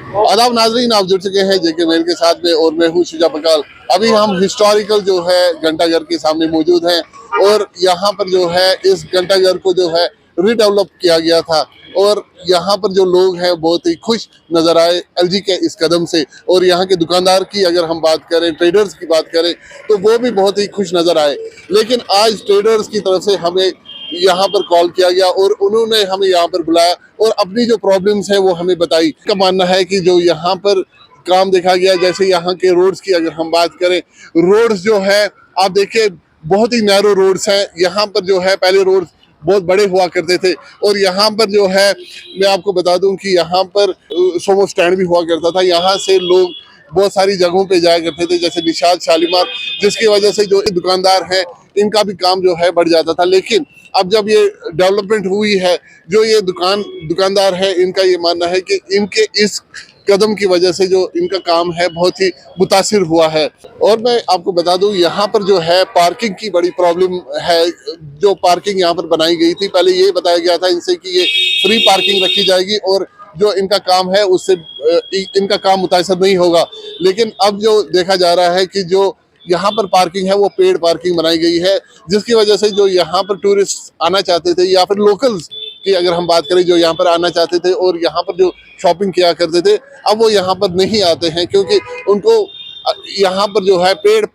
आदाब नाजरीन, आप जुड़ चुके हैं जेके मेल के साथ में और मैं हूँ शुजा बकाल। अभी हम हिस्टोरिकल जो है घंटाघर के सामने मौजूद हैं और यहाँ पर जो है इस घंटाघर को जो है रीडेवलप किया गया था और यहाँ पर जो लोग हैं बहुत ही खुश नजर आए एलजी के इस कदम से। और यहाँ के दुकानदार की अगर हम बात करें, ट्रेडर्स की बात करें, तो वो भी बहुत ही खुश नजर आए। लेकिन आज ट्रेडर्स की तरफ से हमें यहाँ पर कॉल किया गया और उन्होंने हमें यहाँ पर बुलाया और अपनी जो प्रॉब्लम्स है वो हमें बताई। का मानना है कि जो यहाँ पर काम देखा गया, जैसे यहाँ के रोड्स की अगर हम बात करें, रोड्स जो है आप देखिए बहुत ही नैरो रोड्स हैं। यहाँ पर जो है पहले रोड्स बहुत बड़े हुआ करते थे और यहाँ पर जो है मैं आपको बता दूं कि यहाँ पर सोमो स्टैंड भी हुआ करता था। यहाँ से लोग बहुत सारी जगहों पे जाया करते थे, जैसे निशात, शालीमार, जिसकी वजह से जो दुकानदार हैं इनका भी काम जो है बढ़ जाता था। लेकिन अब जब ये डेवलपमेंट हुई है, जो ये दुकानदार है इनका ये मानना है कि इनके इस कदम की वजह से जो इनका काम है बहुत ही मुतासिर हुआ है। और मैं आपको बता दूं यहाँ पर जो है पार्किंग की बड़ी प्रॉब्लम है। जो पार्किंग यहाँ पर बनाई गई थी, पहले ये बताया गया था इनसे कि ये फ्री पार्किंग रखी जाएगी और जो इनका काम है उससे इनका काम मुतासर नहीं होगा। लेकिन अब जो देखा जा रहा है कि जो यहाँ पर पार्किंग है वो पेड पार्किंग बनाई गई है, जिसकी वजह से जो यहाँ पर टूरिस्ट आना चाहते थे या फिर लोकल्स की अगर हम बात करें, जो यहाँ पर आना चाहते थे और यहाँ पर जो शॉपिंग किया करते थे, अब वो यहाँ पर नहीं आते हैं क्योंकि उनको यहाँ पर जो है पेड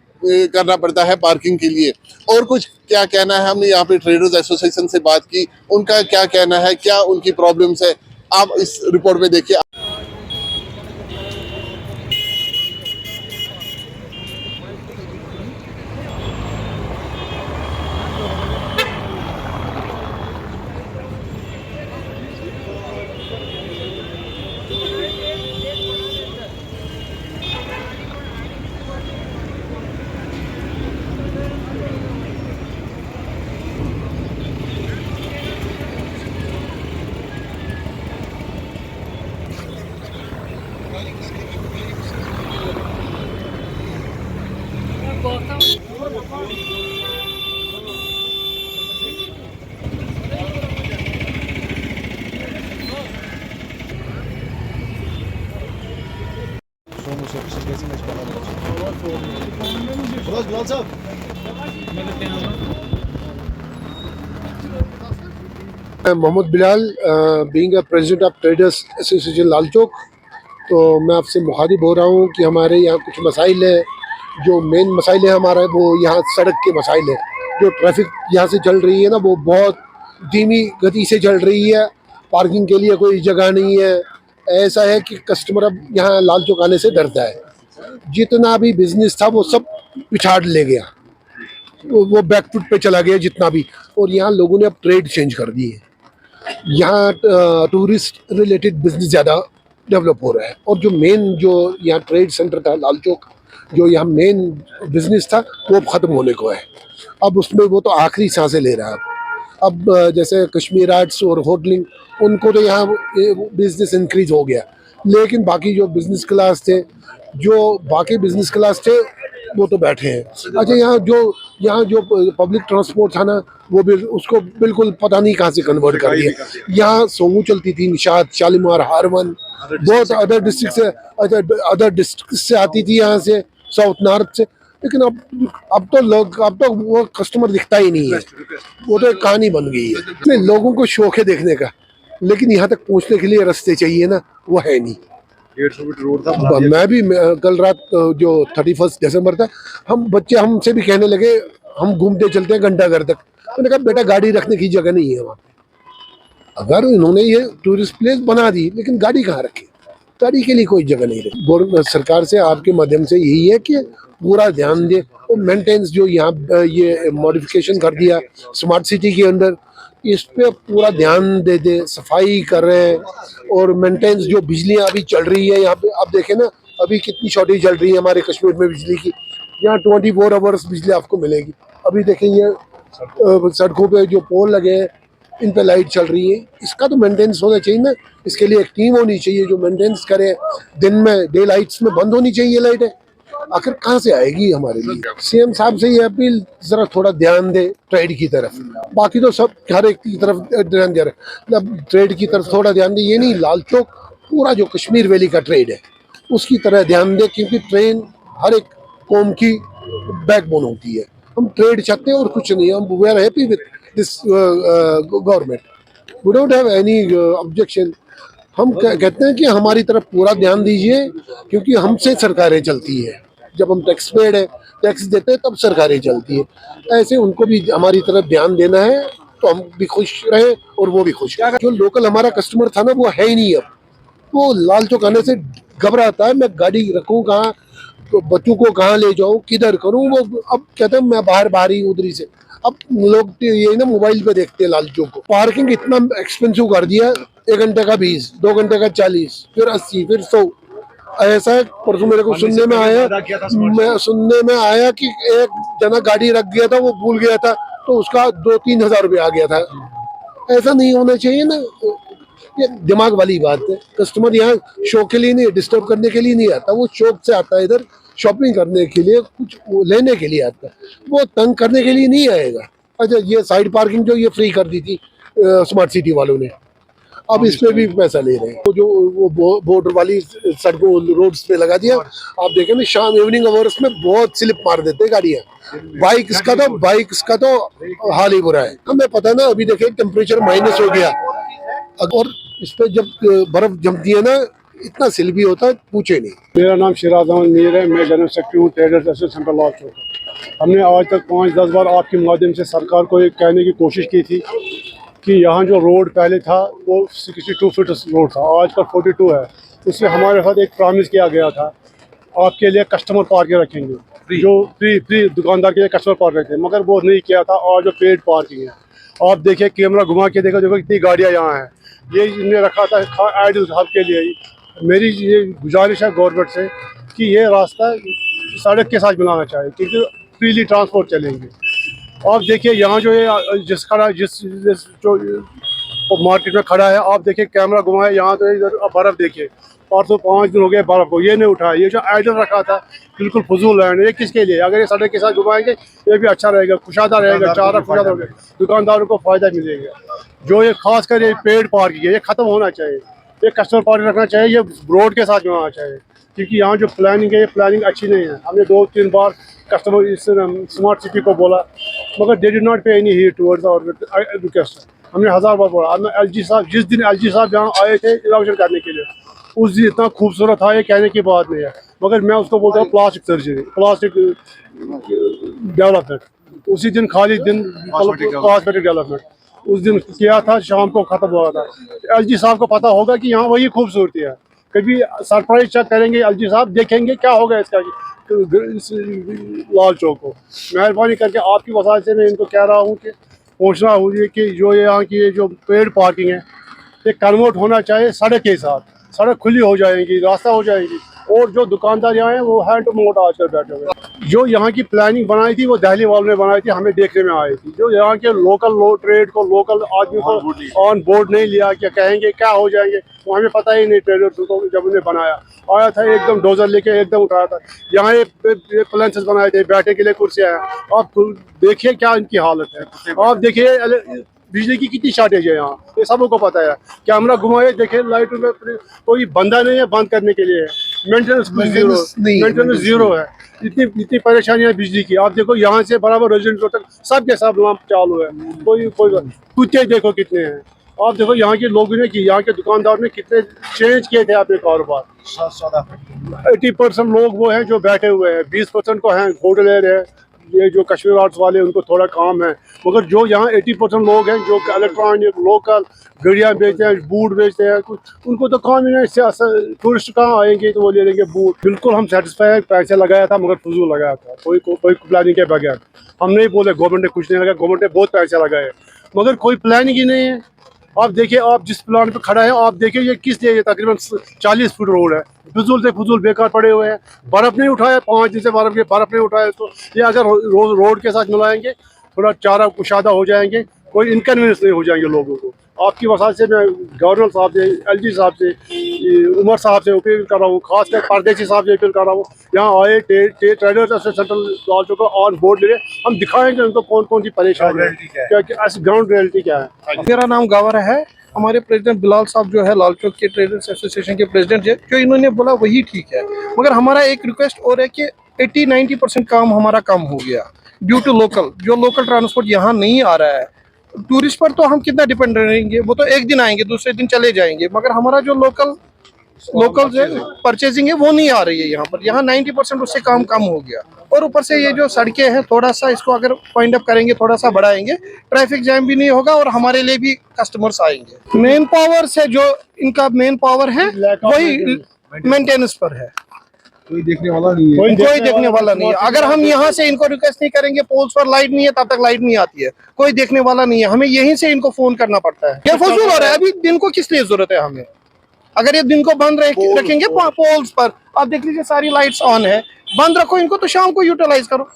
करना पड़ता है पार्किंग के लिए। और कुछ क्या कहना है, हमने यहाँ पे ट्रेडर्स एसोसिएशन से बात की, उनका क्या कहना है, क्या उनकी प्रॉब्लम्स है, आप इस रिपोर्ट में देखिए। Mohammad Bilal, being president of traders association Lal Chowk. तो मैं आपसे मुखातिब हो रहा हूँ कि हमारे यहाँ कुछ मसाइल है। जो मेन मसाइल है हमारा वो यहाँ सड़क के मसाइल है। जो ट्रैफिक यहाँ से चल रही है ना, वो बहुत धीमी गति से चल रही है। पार्किंग के लिए कोई जगह नहीं है। ऐसा है कि कस्टमर अब यहाँ लाल चौक आने से डरता है। जितना भी बिजनेस था वो सब पिछाड़ ले गया, वो बैकफुट पे चला गया जितना भी। और यहाँ लोगों ने अब ट्रेड चेंज कर दी है। यहाँ टूरिस्ट रिलेटेड बिजनेस ज़्यादा डेवलप हो रहा है। और जो मेन जो यहाँ ट्रेड सेंटर था लाल चौक, जो यहाँ मेन बिजनेस था, वो ख़त्म होने को है। अब उसमें वो तो आखिरी सांसें ले रहा है। अब जैसे कश्मीर आर्ट्स और होटलिंग, उनको तो यहाँ बिजनेस इंक्रीज हो गया। लेकिन बाकी जो बिजनेस क्लास थे, वो तो बैठे हैं। अच्छा, यहाँ जो पब्लिक ट्रांसपोर्ट था ना, वो भी उसको बिल्कुल पता नहीं कहाँ से कन्वर्ट कर दिया। यहाँ सोमू चलती थी, निशात, शालीमार, हारवन, बहुत अदर डिस्ट्रिक्ट से आती थी, यहाँ से साउथ नॉर्थ से। लेकिन अब तो वो कस्टमर दिखता ही नहीं है। वो तो एक कहानी बन गई है। इसलिए लोगों को शौक है देखने का, लेकिन यहाँ तक पहुँचने के लिए रास्ते चाहिए ना, वो है नहीं। 150 फीट रोड था। मैं कल रात जो 31 दिसंबर था, बच्चे हमसे भी कहने लगे हम घूमते चलते हैं घंटाघर तक। मैंने कहा बेटा, गाड़ी रखने की जगह नहीं है वहाँ पे। अगर इन्होंने ये टूरिस्ट प्लेस बना दी, लेकिन गाड़ी कहाँ रखी? गाड़ी के लिए कोई जगह नहीं रखी। सरकार से आपके माध्यम से यही है कि पूरा ध्यान दे और मेंटेनेंस जो यहाँ ये मॉडिफिकेशन कर दिया स्मार्ट सिटी के अंदर, इस पे पूरा ध्यान दे सफाई कर रहे हैं। और मेंटेनेंस जो बिजलियाँ अभी चल रही है यहाँ पे, आप देखें ना अभी कितनी शॉर्टेज चल रही है हमारे कश्मीर में बिजली की। यहाँ 24 आवर्स बिजली आपको मिलेगी। अभी देखें ये सड़कों पे जो पोल लगे हैं, इन पे लाइट चल रही है। इसका तो मेंटेनेंस होना चाहिए ना। इसके लिए एक टीम होनी चाहिए जो मेंटेनेंस करे। दिन में डे लाइट्स में बंद होनी चाहिए लाइटें। आखिर कहाँ से आएगी हमारे लिए? सीएम साहब से ये अपील, जरा थोड़ा ध्यान दे ट्रेड की तरफ। बाकी तो सब हर एक की तरफ ध्यान दे रहे, मतलब ट्रेड की तरफ थोड़ा ध्यान दे। ये नहीं लाल चौक पूरा जो कश्मीर वैली का ट्रेड है उसकी तरह ध्यान दें, क्योंकि ट्रेन हर एक कौम की बैकबोन होती है। हम ट्रेड चाहते हैं और कुछ नहीं। हम we are happy with this government, we don't have any objection. हम कहते हैं कि हमारी तरफ पूरा ध्यान दीजिए, क्योंकि हमसे सरकारें चलती है। जब हम टैक्स पेड है, टैक्स देते हैं, तब सरकारें चलती है। ऐसे उनको भी हमारी तरफ ध्यान देना है, तो हम भी खुश रहे और वो भी खुश। जो लोकल हमारा कस्टमर था ना, वो है ही नहीं अब। वो लाल चौक आने से घबराता है, मैं गाड़ी रखूं कहाँ, तो बच्चों को कहाँ ले जाऊं, किधर करूं। वो अब कहते हैं मैं बाहर ही उधरी से। अब लोग ये ना मोबाइल पे देखते हैं लाल चौक को। पार्किंग इतना एक्सपेंसिव कर दिया, 1 घंटे का 20, 2 घंटे का 40, फिर 80, फिर 100। ऐसा है, परसों मेरे को सुनने में आया कि एक जना गाड़ी रख गया था, वो भूल गया था, तो उसका 2-3 हजार रुपया आ गया था। ऐसा नहीं होना चाहिए ना। ये दिमाग वाली बात है। कस्टमर यहाँ शौक के लिए नहीं, डिस्टर्ब करने के लिए नहीं आता। वो शौक से आता है इधर शॉपिंग करने के लिए, कुछ लेने के लिए आता है। वो तंग करने के लिए नहीं आएगा। अच्छा, ये साइड पार्किंग जो ये फ्री कर दी थी स्मार्ट सिटी वालों ने, अब इस पे भी पैसा ले रहे हैं। तो जो वो बॉर्डर वाली सड़कों रोड्स पे लगा दिया। आप देखें ना, शाम इवनिंग आवर्स में बहुत स्लिप मार देते हैं गाड़ियाँ। बाइक्स का तो हाल ही बुरा है। हमें पता है ना, अभी देखिए टेम्परेचर माइनस हो गया, और इस पे जब बर्फ जमती है ना, इतना सिल भी होता है, पूछे नहीं। मेरा नाम शिराज अहमद मीर है, मैं जनरल सेक्रेटरी हूँ ट्रेडर्स एसोसिएशन लाल चौक। हमने आज तक 5-10 बार आपके माध्यम से सरकार को ये कहने की कोशिश की थी कि यहाँ जो रोड पहले था वो 62 फीट रोड था, आजकल 42 है। उससे हमारे साथ एक प्रॉमिस किया गया था, आपके लिए कस्टमर पार्किंग रखेंगे, जो फ्री दुकानदार के लिए कस्टमर पार्क रखेंगे, मगर वो नहीं किया था। और जो पेड पार्किंग है, आप देखिए, कैमरा घुमा के देखो कितनी गाड़ियाँ यहाँ हैं। ये इन्हें रखा था आइडल हब के लिए। मेरी ये गुजारिश है गवर्नमेंट से कि ये रास्ता सड़क के साथ बनाना चाहिए, क्योंकि फ्रीली ट्रांसपोर्ट चलेंगे। आप देखिए, यहाँ जो ये जिस जो मार्केट में खड़ा है, आप देखिए कैमरा घुमाए, यहाँ तो इधर बर्फ़ देखिए, 505 दिन हो गए बर्फ़ को, ये नहीं उठाया। ये जो आइडल रखा था बिल्कुल फजूल है। ये किसके लिए? अगर ये सड़क के साथ घुमाएंगे, ये भी अच्छा रहेगा, कुशादा रहेगा, चारा कुशादा होगा, दुकानदारों को फ़ायदा मिलेगा। जो ये खास कर ये पेड पार्किंग है, ये ख़त्म होना चाहिए। ये कस्टमर पार्किंग रखना चाहिए, ये रोड के साथ बनाना चाहिए, क्योंकि यहाँ जो प्लानिंग है, ये प्लानिंग अच्छी नहीं है। हमने 2-3 बार कस्टमर इस स्मार्ट सिटी को बोला, मगर they did not pay any heed towards our request. हमने 1000 बार बोला। हमने एलजी साहब, जिस दिन एलजी साहब यहाँ आए थे इलेक्शन करने के लिए, उस दिन इतना खूबसूरत था, ये कहने की बात नहीं है। मगर मैं उसको बोलता हूँ प्लास्टिक सर्जरी, प्लास्टिक डेवलपमेंट। उसी दिन खाली दिन कॉस्मेटिक डेवलपमेंट उस दिन किया था, शाम को ख़त्म हुआ था। एलजी साहब को पता होगा कि यहाँ वही खूबसूरती है। कभी सरप्राइज चेक करेंगे एलजी साहब, देखेंगे क्या होगा इसका लाल चौक को। मेहरबानी करके आपकी वसाइल से मैं इनको कह रहा हूँ कि पहुँचना हुई कि जो यहाँ की जो पेड पार्किंग है, ये कन्वर्ट होना चाहिए सड़क के साथ। सड़क खुली हो जाएगी, रास्ता हो जाएगी, और जो दुकानदार यहाँ हैं वो हैंड टू माउथ आजकल बैठे हुए। जो यहाँ की प्लानिंग बनाई थी वो दिल्ली वालों ने बनाई थी, हमें देखने में आई थी। जो यहाँ के लोकल ट्रेड को, लोकल आदमी को ऑन बोर्ड नहीं लिया, क्या कहेंगे, क्या हो जाएंगे, वो हमें पता ही नहीं। ट्रेडर्स को जब उन्हें बनाया आया था, एकदम डोजर लेके एकदम उठाया था। यहाँ ये प्लेंसेस बनाए थे, बैठने के लिए कुर्सियाँ हैं। आप देखिए क्या इनकी हालत है। आप देखिए बिजली की कितनी शॉर्टेज है यहाँ, ये सबको पता है। कैमरा घुमाए, देखे लाइट में कोई बंदा नहीं है बंद करने के लिए। मेंटेनेंस जीरो है। इतनी परेशानियां है बिजली की। आप देखो यहाँ से बराबर रेजिडेंट तक सबके सब लैंप चालू है। कोई कुत्ते देखो कितने हैं। आप देखो यहाँ के लोगों ने, यहाँ के दुकानदार ने कितने चेंज किए थे अपने कारोबार। 80% लोग वो हैं जो बैठे हुए हैं, 20% को हैं होटल है। ये जो कश्मीर आर्ट्स वाले, उनको थोड़ा काम है, मगर जो यहाँ 80% लोग हैं जो इलेक्ट्रॉनिक लोकल घड़ियाँ बेचते हैं, बूट बेचते हैं, उनको तो काम ही नहीं। इससे टूरिस्ट कहाँ आएंगे तो वो ले लेंगे बूट। बिल्कुल हम सेटिस्फाई है, पैसे लगाया था मगर फजूल लगाया था, कोई प्लानिंग के बगैर। हम नहीं बोले गवर्नमेंट ने कुछ नहीं लगाया, गवर्नमेंट ने बहुत पैसे लगाए, मगर कोई प्लानिंग ही नहीं है। आप देखिए, आप जिस प्लान पे खड़ा है, आप देखिए ये किस लिए, तकरीबन 40 फुट रोड है, फजूल से फजूल बेकार पड़े हुए हैं। बर्फ़ नहीं उठाया, 5 दिन से बर्फ़ नहीं उठाया। तो ये अगर रोड के साथ मिलाएंगे, थोड़ा चारा कुशादा हो जाएंगे, कोई इनकन्वीनियंस नहीं हो जाएंगे लोगों को। आपकी वसाइल से मैं गवर्नर साहब से, एलजी साहब से, उमर साहब से अपील कर रहा हूँ, खासकर परदेसी साहब से अपील कर रहा हूँ, यहाँ आए ट्रेडर्स एसोसिएशन लाल चौक को ऑन बोर्ड ले, हम दिखाएंगे उनको कौन कौन सी परेशानी है, क्या ग्राउंड रियलिटी क्या है। मेरा नाम गवर है, हमारे प्रेसिडेंट बिलाल साहब जो है लाल चौक के ट्रेडर्स एसोसिएशन के प्रेसिडेंट है, जो इन्होंने बोला वही ठीक है। मगर हमारा एक रिक्वेस्ट और है कि 80-90% काम हमारा कम हो गया ड्यू टू लोकल ट्रांसपोर्ट यहाँ नहीं आ रहा है। टूरिस्ट पर तो हम कितना डिपेंड रहेंगे, वो तो एक दिन आएंगे दूसरे दिन चले जाएंगे, मगर हमारा जो लोकल जो परचेजिंग है वो नहीं आ रही है यहाँ पर। यहाँ 90% उससे काम कम हो गया। और ऊपर से ये जो सड़कें हैं थोड़ा सा इसको अगर पॉइंट अप करेंगे, थोड़ा सा बढ़ाएंगे, ट्रैफिक जैम भी नहीं होगा और हमारे लिए भी कस्टमर्स आएंगे। मेन पावर से जो इनका मेन पावर है वही मेंटेनेंस पर है, कोई देखने वाला नहीं है। कोई देखने वाला नहीं है। अगर हम यहाँ से इनको रिक्वेस्ट नहीं करेंगे, पोल्स पर लाइट नहीं है तब तक लाइट नहीं आती है, कोई देखने वाला नहीं है, हमें यहीं से इनको फोन करना पड़ता है। ये फजूल हो रहा है। अभी दिन को किस लिए जरूरत है हमें? अगर ये दिन को बंद रखेंगे पोल्स पर, आप देख लीजिए सारी लाइट्स ऑन है, बंद रखो इनको तो शाम को यूटिलाइज करो।